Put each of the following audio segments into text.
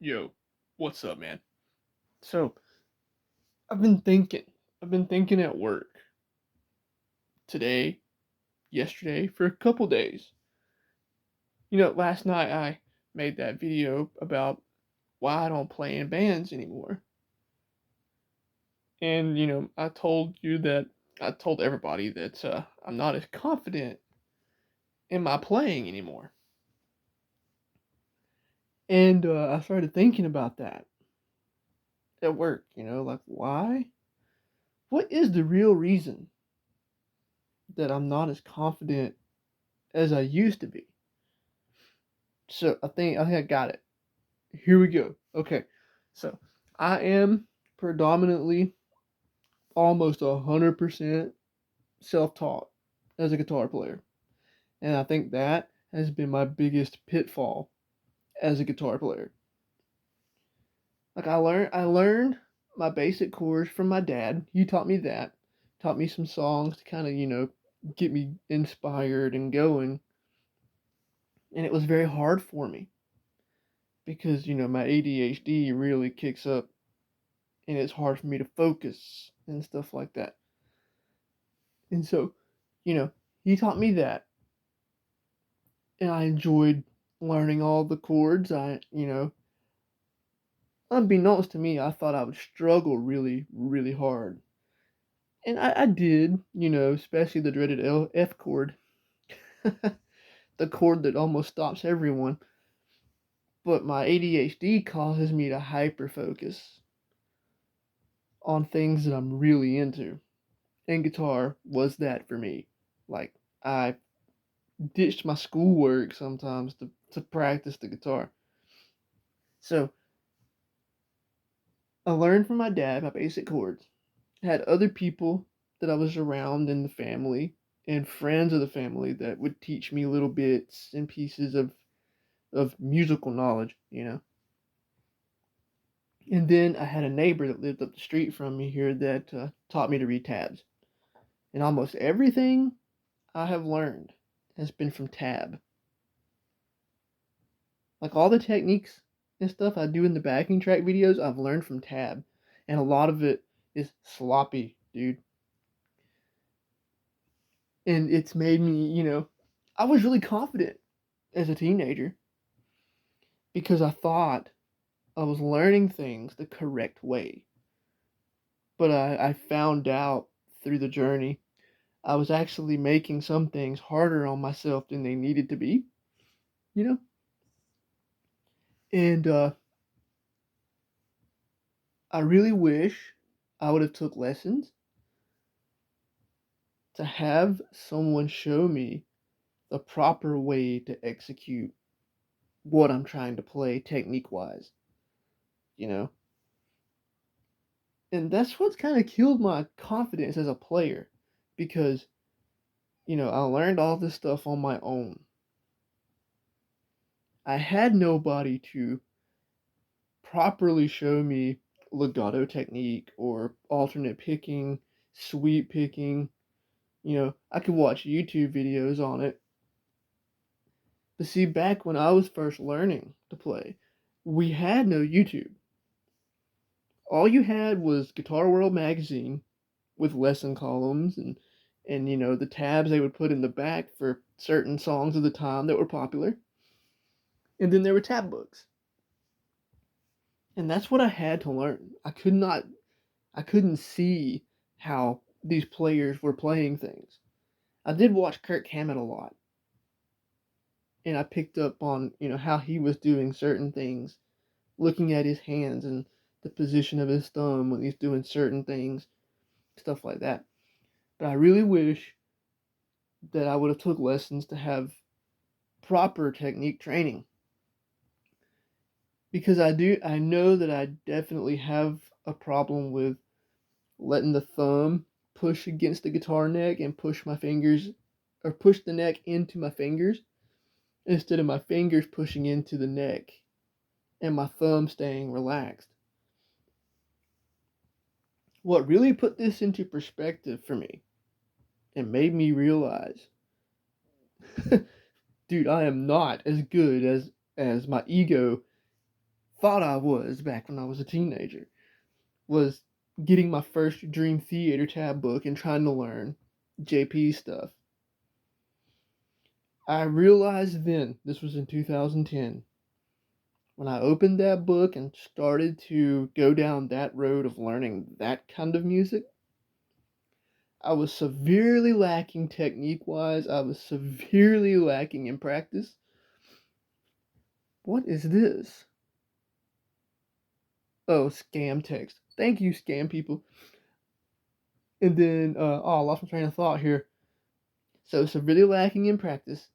Yo, what's up, man? So, I've been thinking. I've been thinking at work today, yesterday, for a couple days. Last night I made that video about why I don't play in bands anymore. And, I told you that I told everybody that I'm not as confident in my playing anymore. And I started thinking about that at work, like why? What is the real reason that I'm not as confident as I used to be? So I think I got it. Here we go. Okay. So I am predominantly almost 100% self-taught as a guitar player. And I think that has been my biggest pitfall as a guitar player. Like I learned my basic chords from my dad. He taught me that. Taught me some songs to kind of, get me inspired and going. And it was very hard for me because, my ADHD really kicks up and it's hard for me to focus and stuff like that. And so, you know, he taught me that, and I enjoyed learning all the chords. Unbeknownst to me, I thought I would struggle really, really hard. And I did, especially the dreaded F chord, the chord that almost stops everyone. But my ADHD causes me to hyper focus on things that I'm really into. And guitar was that for me. Like, I ditched my schoolwork sometimes to practice the guitar. So I learned from my dad my basic chords. I had other people that I was around in the family and friends of the family that would teach me little bits and pieces of musical knowledge. And then I had a neighbor that lived up the street from me here that taught me to read tabs. And almost everything I have learned has been from tab. Like all the techniques and stuff I do in the backing track videos, I've learned from tab. And a lot of it is sloppy, dude. And it's made me, I was really confident as a teenager because I thought I was learning things the correct way. But I found out through the journey I was actually making some things harder on myself than they needed to be, you know? And I really wish I would have took lessons to have someone show me the proper way to execute what I'm trying to play technique wise, you know? And that's what's kind of killed my confidence as a player because, I learned all this stuff on my own. I had nobody to properly show me legato technique or alternate picking, sweep picking. I could watch YouTube videos on it. But see, back when I was first learning to play, we had no YouTube. All you had was Guitar World magazine with lesson columns and the tabs they would put in the back for certain songs of the time that were popular. And then there were tab books. And that's what I had to learn. I couldn't see how these players were playing things. I did watch Kirk Hammett a lot. And I picked up on, how he was doing certain things, looking at his hands and the position of his thumb when he's doing certain things, stuff like that. But I really wish that I would have took lessons to have proper technique training because I know that I definitely have a problem with letting the thumb push against the guitar neck and push my fingers or push the neck into my fingers instead of my fingers pushing into the neck and my thumb staying relaxed. What really put this into perspective for me and made me realize, dude, I am not as good as my ego thought I was back when I was a teenager was getting my first Dream Theater tab book and trying to learn JP stuff. I realized then, this was in 2010, when I opened that book and started to go down that road of learning that kind of music, I was severely lacking technique wise. I was severely lacking in practice. What is this? Oh, scam text. Thank you, scam people. And then, I lost my train of thought here. So, severely lacking in practice,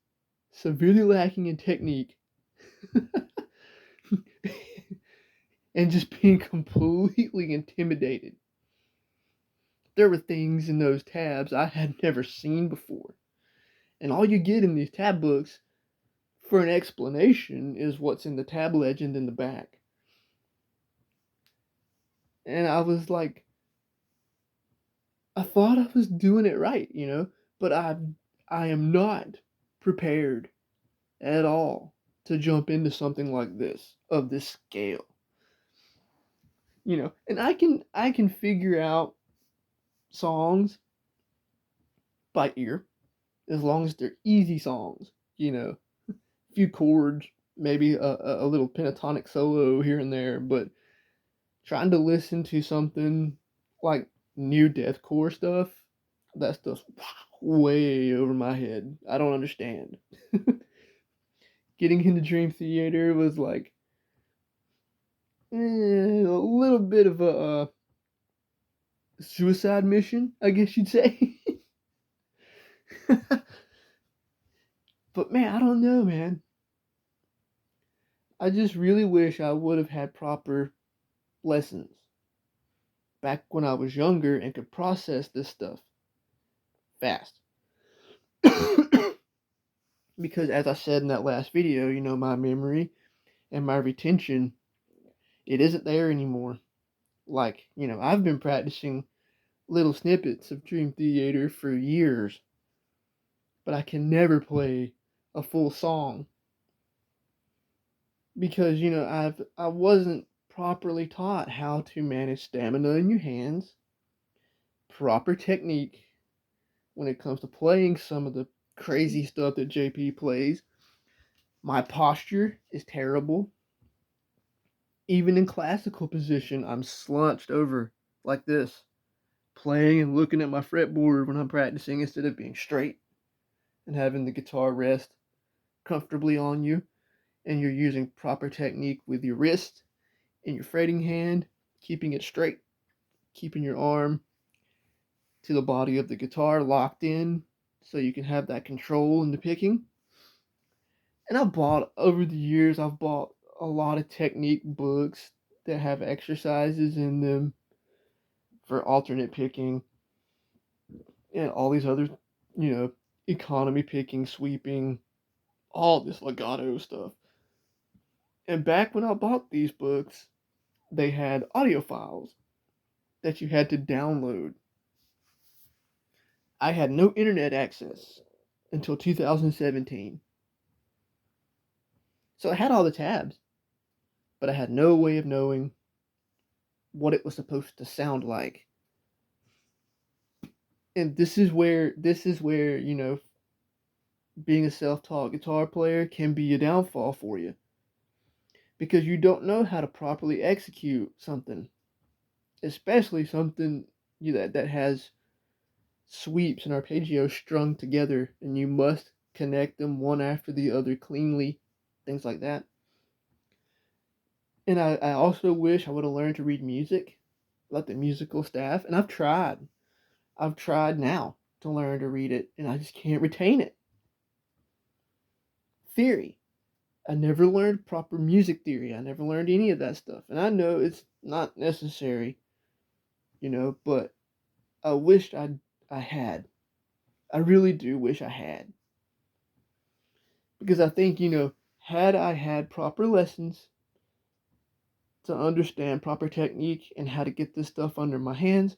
severely lacking in technique, and just being completely intimidated. There were things in those tabs I had never seen before. And all you get in these tab books for an explanation is what's in the tab legend in the back. And I was like, I thought I was doing it right, but I am not prepared at all to jump into something like this of this scale. And I can figure out songs by ear as long as they're easy songs, a few chords, maybe a little pentatonic solo here and there, but trying to listen to something like new deathcore stuff, that stuff's way over my head. I don't understand. Getting into Dream Theater was like a little bit of a suicide mission, I guess you'd say. But man, I don't know, man. I just really wish I would have had proper lessons back when I was younger and could process this stuff fast. Because as I said in that last video, my memory and my retention, it isn't there anymore. Like, I've been practicing little snippets of Dream Theater for years, but I can never play a full song because, I wasn't properly taught how to manage stamina in your hands, proper technique when it comes to playing some of the crazy stuff that JP plays. My posture is terrible. Even in classical position, I'm slunched over like this, playing and looking at my fretboard when I'm practicing instead of being straight and having the guitar rest comfortably on you. And you're using proper technique with your wrist and your fretting hand, keeping it straight, keeping your arm to the body of the guitar locked in so you can have that control in the picking. And over the years, I've bought a lot of technique books that have exercises in them for alternate picking and all these other, economy picking, sweeping, all this legato stuff. And back when I bought these books, they had audio files that you had to download. I had no internet access until 2017. So I had all the tabs, but I had no way of knowing what it was supposed to sound like. And this is where, being a self-taught guitar player can be a downfall for you because you don't know how to properly execute something, especially something that has sweeps and arpeggios strung together and you must connect them one after the other cleanly, things like that. And I also wish I would have learned to read music, like the musical staff, and I've tried. I've tried now to learn to read it, and I just can't retain it. Theory. I never learned proper music theory. I never learned any of that stuff. And I know it's not necessary, but I wished I had. I really do wish I had. Because I think, had I had proper lessons to understand proper technique and how to get this stuff under my hands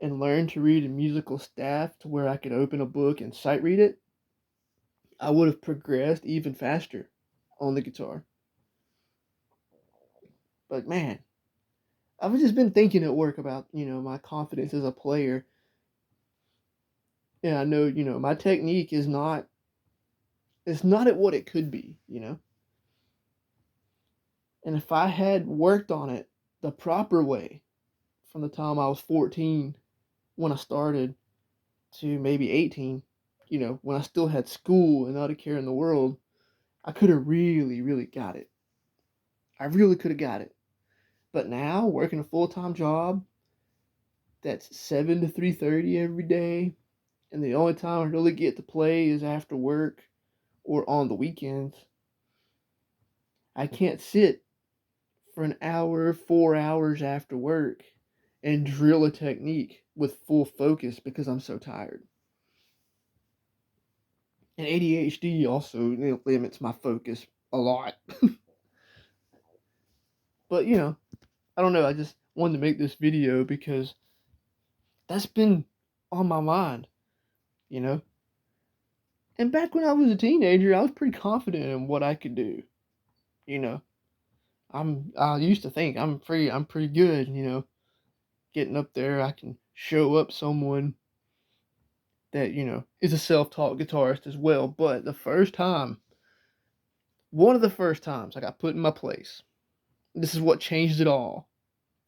and learn to read a musical staff to where I could open a book and sight read it, I would have progressed even faster on the guitar. But man, I've just been thinking at work about, my confidence as a player. And I know, my technique is not it's not at what it could be. And if I had worked on it the proper way from the time I was 14 when I started to maybe 18, when I still had school and not a care in the world, I could have really, really got it. I really could have got it. But now, working a full-time job that's 7 to 3:30 every day, and the only time I really get to play is after work or on the weekends, I can't sit for an hour, 4 hours after work and drill a technique with full focus because I'm so tired. And ADHD also limits my focus a lot. But I don't know. I just wanted to make this video because that's been on my mind, you know. And back when I was a teenager, I was pretty confident in what I could do. You know, I used to think I'm pretty good. Getting up there, I can show up someone that is a self-taught guitarist as well. But one of the first times I got put in my place, this is what changed it all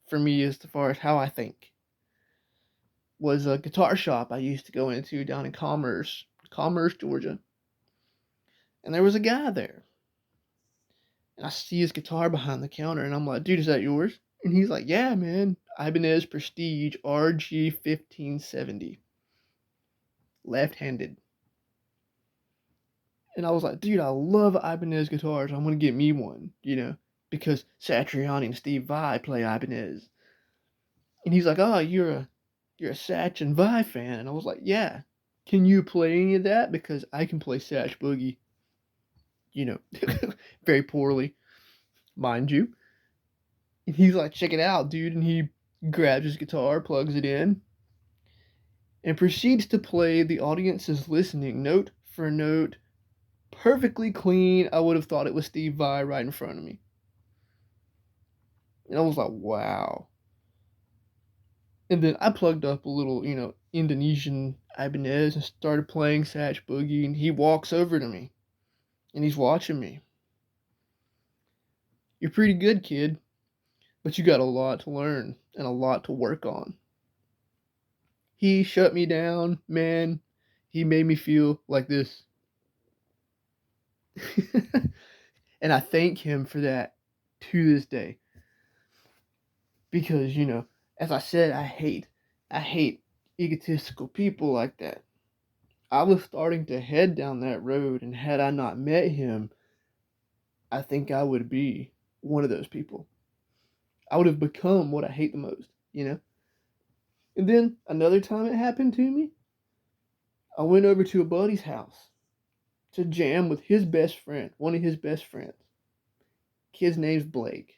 for me as far as how I think. Was a guitar shop I used to go into down in Commerce, Georgia. And there was a guy there. And I see his guitar behind the counter, and I'm like, dude, is that yours? And he's like, yeah, man. Ibanez Prestige RG 1570. Left handed. And I was like, dude, I love Ibanez guitars. I'm going to get me one, because Satriani and Steve Vai play Ibanez. And he's like, oh, you're a Satch and Vai fan. And I was like, yeah. Can you play any of that? Because I can play Satch Boogie, you know, very poorly, mind you. And he's like, check it out, dude. And he grabs his guitar, plugs it in, and proceeds to play The Audience Is Listening note for note, perfectly clean. I would have thought it was Steve Vai right in front of me. And I was like, wow. And then I plugged up a little, Indonesian Ibanez and started playing Satch Boogie. And he walks over to me and he's watching me. You're pretty good, kid, but you got a lot to learn and a lot to work on. He shut me down, man. He made me feel like this. And I thank him for that to this day. Because, as I said, I hate egotistical people like that. I was starting to head down that road, and had I not met him, I think I would be one of those people. I would have become what I hate the most. And then another time it happened to me, I went over to a buddy's house to jam with his best friend, one of his best friends. Kid's name's Blake.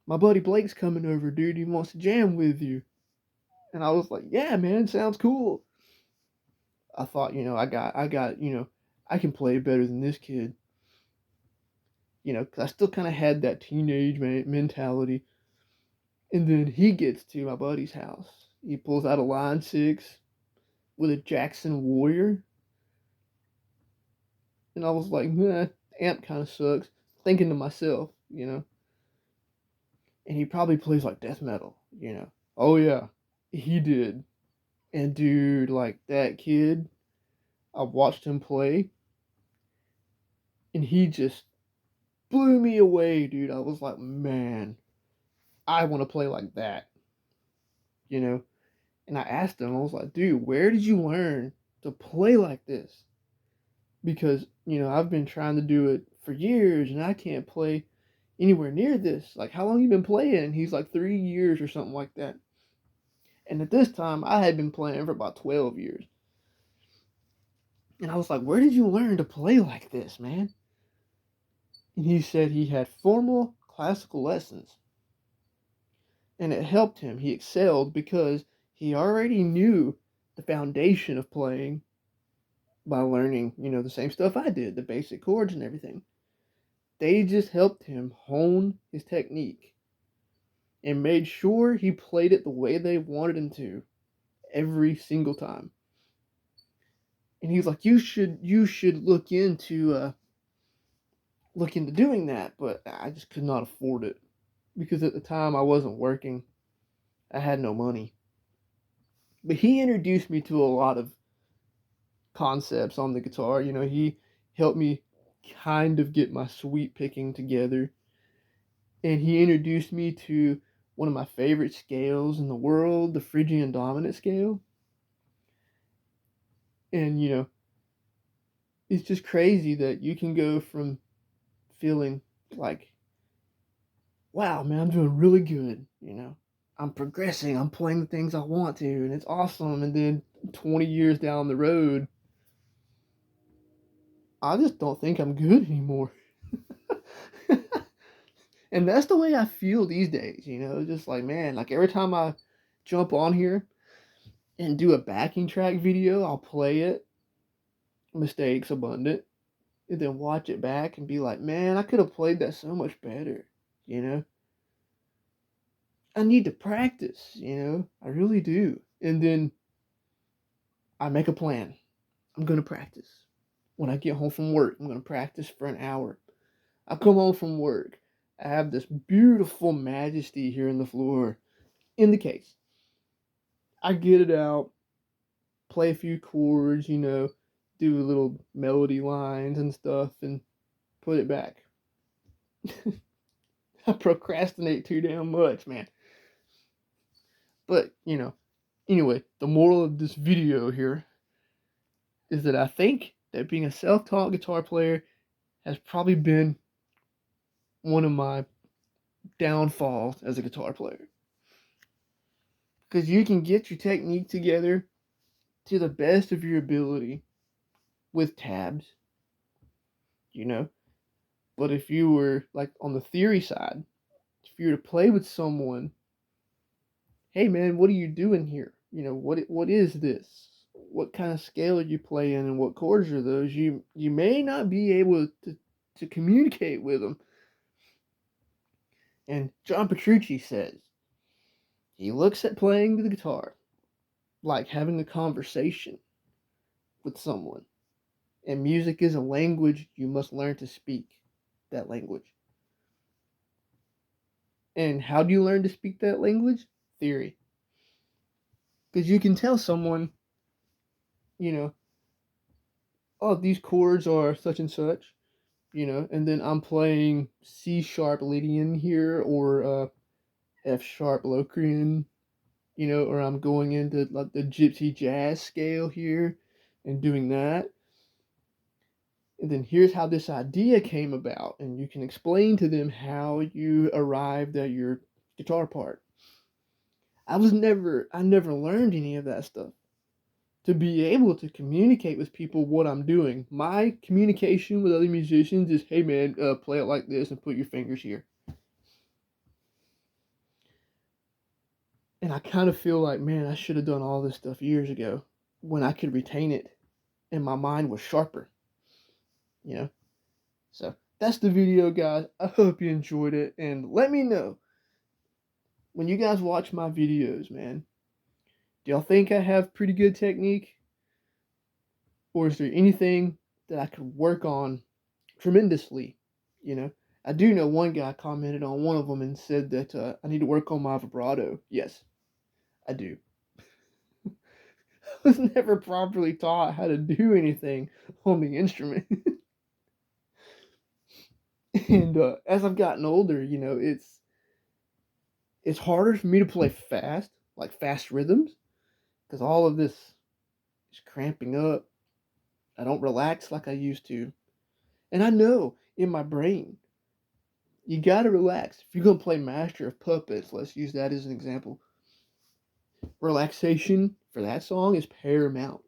My buddy Blake's coming over, dude. He wants to jam with you. And I was like, yeah, man, sounds cool. I thought, I can play better than this kid. Because I still kind of had that teenage mentality. And then he gets to my buddy's house. He pulls out a Line 6 with a Jackson Warrior. And I was like, amp kind of sucks. Thinking to myself. And he probably plays like death metal. Oh, yeah, he did. And dude, like that kid, I watched him play, and he just blew me away, dude. I was like, man, I want to play like that, you know? And I asked him, I was like, dude, where did you learn to play like this? Because, I've been trying to do it for years, and I can't play anywhere near this. Like, how long you been playing? And he's like 3 years or something like that. And at this time, I had been playing for about 12 years. And I was like, where did you learn to play like this, man? And he said he had formal classical lessons. And it helped him. He excelled because he already knew the foundation of playing by learning, the same stuff I did, the basic chords and everything. They just helped him hone his technique and made sure he played it the way they wanted him to every single time. And he's like, you should look into doing that, but I just could not afford it because at the time I wasn't working. I had no money. But he introduced me to a lot of concepts on the guitar. He helped me kind of get my sweep picking together. And he introduced me to one of my favorite scales in the world, the Phrygian dominant scale. And, it's just crazy that you can go from feeling like, wow, man, I'm doing really good. I'm progressing, I'm playing the things I want to, and it's awesome. And then 20 years down the road, I just don't think I'm good anymore. And that's the way I feel these days. Just like, man, like every time I jump on here and do a backing track video, I'll play it, mistakes abundant, and then watch it back and be like, man, I could have played that so much better. You know, I need to practice. I really do. And then I make a plan. I'm going to practice. When I get home from work, I'm going to practice for an hour. I come home from work. I have this beautiful majesty here in the floor in the case. I get it out, play a few chords, do little melody lines and stuff, and put it back. I procrastinate too damn much, man. But, anyway, the moral of this video here is that I think that being a self-taught guitar player has probably been one of my downfalls as a guitar player. Because you can get your technique together to the best of your ability with tabs. But if you were like on the theory side, if you were to play with someone, hey man, what are you doing here? What is this? What kind of scale are you playing and what chords are those? You may not be able to communicate with them. And John Petrucci says he looks at playing the guitar like having a conversation with someone. And music is a language you must learn to speak that language. And how do you learn to speak that language? Theory. Because you can tell someone, you know, oh, these chords are such and such, and then I'm playing C sharp Lydian here or F sharp Locrian, or I'm going into like the gypsy jazz scale here and doing that. And then here's how this idea came about, and you can explain to them how you arrived at your guitar part. I never learned any of that stuff. To be able to communicate with people what I'm doing. My communication with other musicians is, hey man, play it like this and put your fingers here. And I kind of feel like, man, I should have done all this stuff years ago when I could retain it and my mind was sharper. So that's the video, guys. I hope you enjoyed it, and let me know when you guys watch my videos, man. Do y'all think I have pretty good technique? Or is there anything that I could work on tremendously? I do know one guy commented on one of them and said that I need to work on my vibrato. Yes, I do. I was never properly taught how to do anything on the instrument. And as I've gotten older, it's harder for me to play fast, like fast rhythms, because all of this is cramping up. I don't relax like I used to. And I know in my brain, you gotta relax. If you're gonna play Master of Puppets, let's use that as an example. Relaxation for that song is paramount.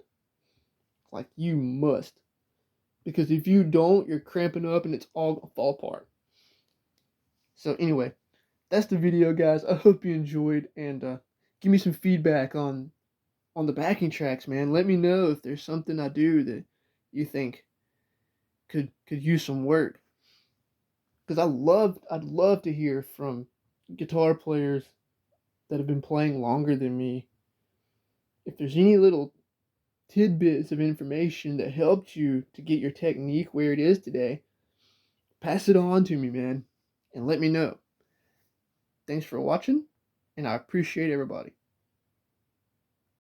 Like you must. Because if you don't, you're cramping up and it's all gonna fall apart. So anyway, that's the video, guys. I hope you enjoyed, and give me some feedback on the backing tracks, man. Let me know if there's something I do that you think could use some work. because I'd love to hear from guitar players that have been playing longer than me. If there's any little tidbits of information that helped you to get your technique where it is today, pass it on to me, man, and let me know. Thanks for watching, and I appreciate everybody.